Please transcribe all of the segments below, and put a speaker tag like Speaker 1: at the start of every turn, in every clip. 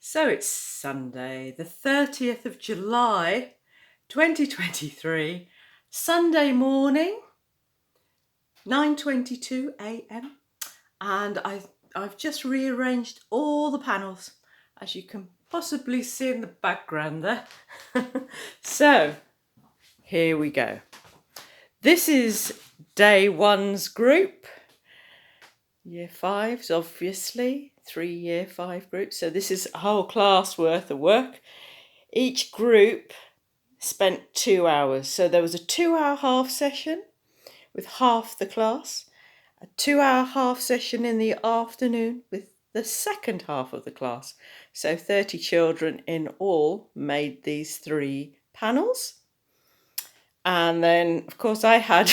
Speaker 1: So it's Sunday, the 30th of July, 2023, Sunday morning, 9:22 a.m. And I've just rearranged all the panels, as you can possibly see in the background there. So here we go. This is day one's group. Year fives, obviously, 3 year 5 groups. So this is a whole class worth of work. Each group spent 2 hours. So there was a 2-hour half session with half the class, a 2-hour half session in the afternoon with the second half of the class. So 30 children in all made these 3 panels. And then, of course, I had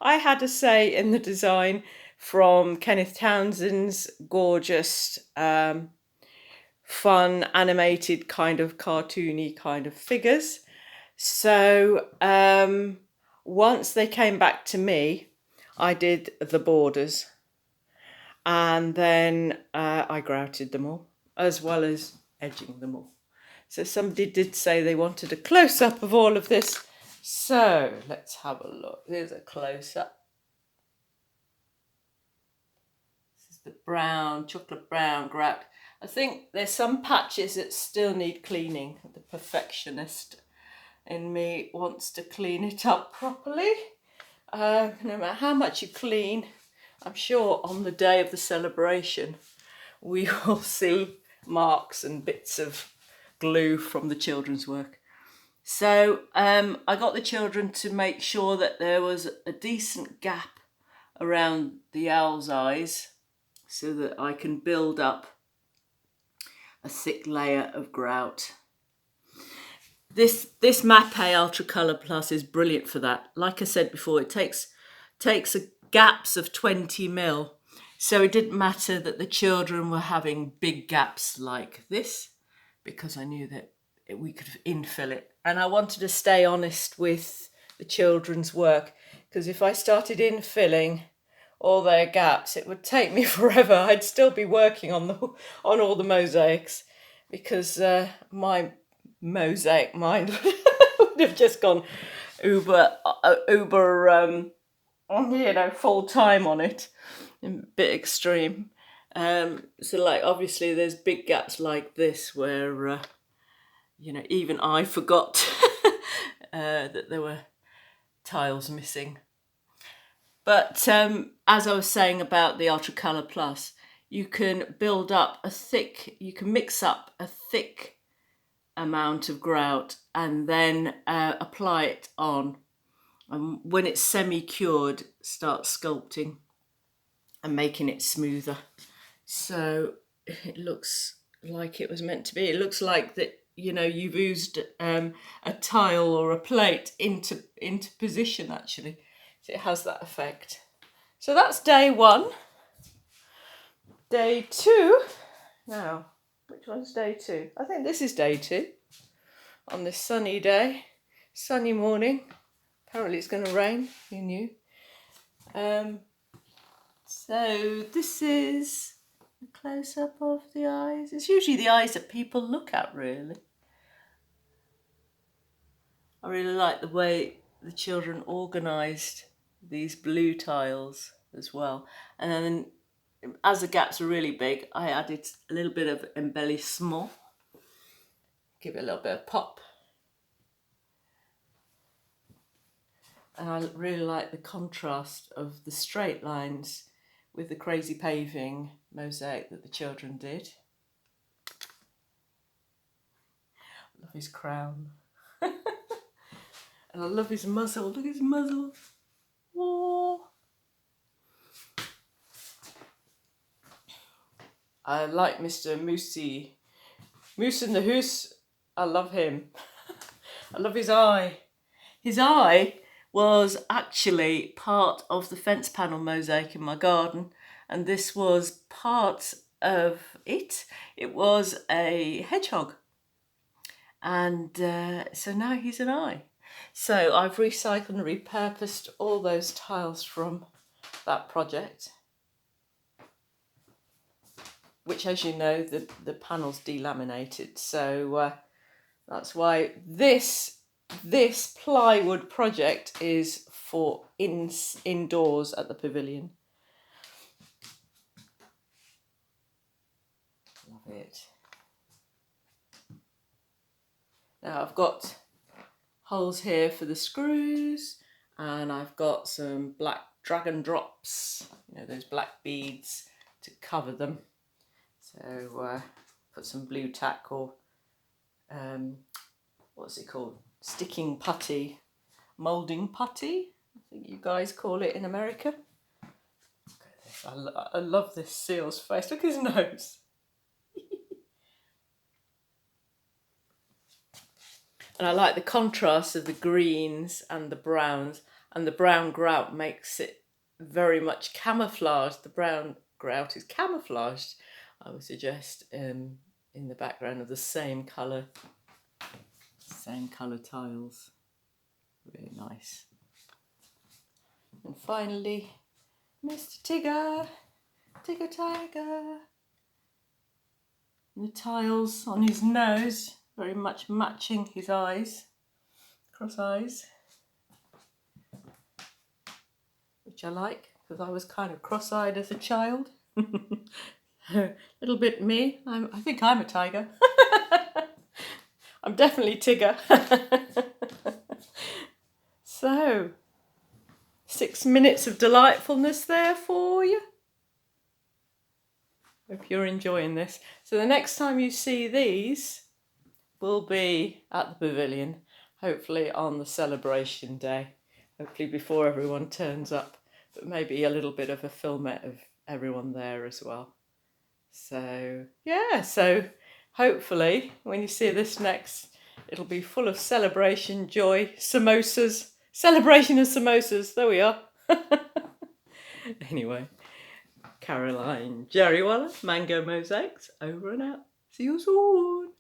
Speaker 1: I had a say in the design from Kenneth Townsend's gorgeous, fun, animated, kind of cartoony kind of figures. So once they came back to me, I did the borders, and then I grouted them all, as well as edging them all. So somebody did say they wanted a close-up of all of this. So let's have a look. Here's a close-up. This is the brown, chocolate brown grout. I think there's some patches that still need cleaning. The perfectionist in me wants to clean it up properly. No matter how much you clean, I'm sure on the day of the celebration we will see marks and bits of glue from the children's work. So I got the children to make sure that there was a decent gap around the owl's eyes so that I can build up a thick layer of grout. This Mapei Ultracolour Plus is brilliant for that. Like I said before, it takes gaps of 20mm. So it didn't matter that the children were having big gaps like this, because I knew that we could infill it. And I wanted to stay honest with the children's work, because if I started infilling all their gaps, it would take me forever. I'd still be working on all the mosaics, because my mosaic mind would have just gone uber full time on it, a bit extreme. So like obviously there's big gaps like this where even I forgot that there were tiles missing. But as I was saying about the Ultracolour Plus, you can mix up a thick amount of grout and then apply it on. And when it's semi-cured, start sculpting and making it smoother. So it looks like it was meant to be. It looks like that you've used a tile or a plate into position, actually. So it has that effect. So that's day one. Day two. Now, which one's day two? I think this is day two. On this sunny day, sunny morning. Apparently it's going to rain. Who knew? So this is a close-up of the eyes. It's usually the eyes that people look at, really. I really like the way the children organised these blue tiles as well. And then as the gaps are really big, I added a little bit of embellissement. Give it a little bit of pop. And I really like the contrast of the straight lines with the crazy paving mosaic that the children did. I love his crown. And I love his muzzle. Look at his muzzle. Whoa. I like Mr. Moosey. Moose in the Hoose. I love him. I love his eye. His eye was actually part of the fence panel mosaic in my garden, and this was part of it. It was a hedgehog, and so now he's an eye. So I've recycled and repurposed all those tiles from that project. which, as you know, the panel's delaminated. So that's why this plywood project is for indoors at the Pavilion. Love it. Now I've got holes here for the screws, and I've got some black dragon drops, you know, those black beads to cover them. So put some blue tack or what's it called? Sticking putty, moulding putty, I think you guys call it in America. Look at this. I love this seal's face. Look at his nose. And I like the contrast of the greens and the browns, and the brown grout makes it very much camouflaged. The brown grout is camouflaged, I would suggest, in the background of the same colour tiles. Really nice. And finally, Mr. Tigger, Tigger Tiger. And the tiles on his nose, very much matching his eyes, cross eyes, which I like because I was kind of cross-eyed as a child. A little bit me. I think I'm a tiger. I'm definitely Tigger. So, 6 minutes of delightfulness there for you. Hope you're enjoying this. So the next time you see these will be at the Pavilion, hopefully on the celebration day, hopefully before everyone turns up, but maybe a little bit of a filmette of everyone there as well. So yeah, so hopefully when you see this next, it'll be full of celebration, joy, samosas, celebration of samosas. There we are. Anyway, Caroline Jerrywalla, Mango Mosaics, over and out. See you soon.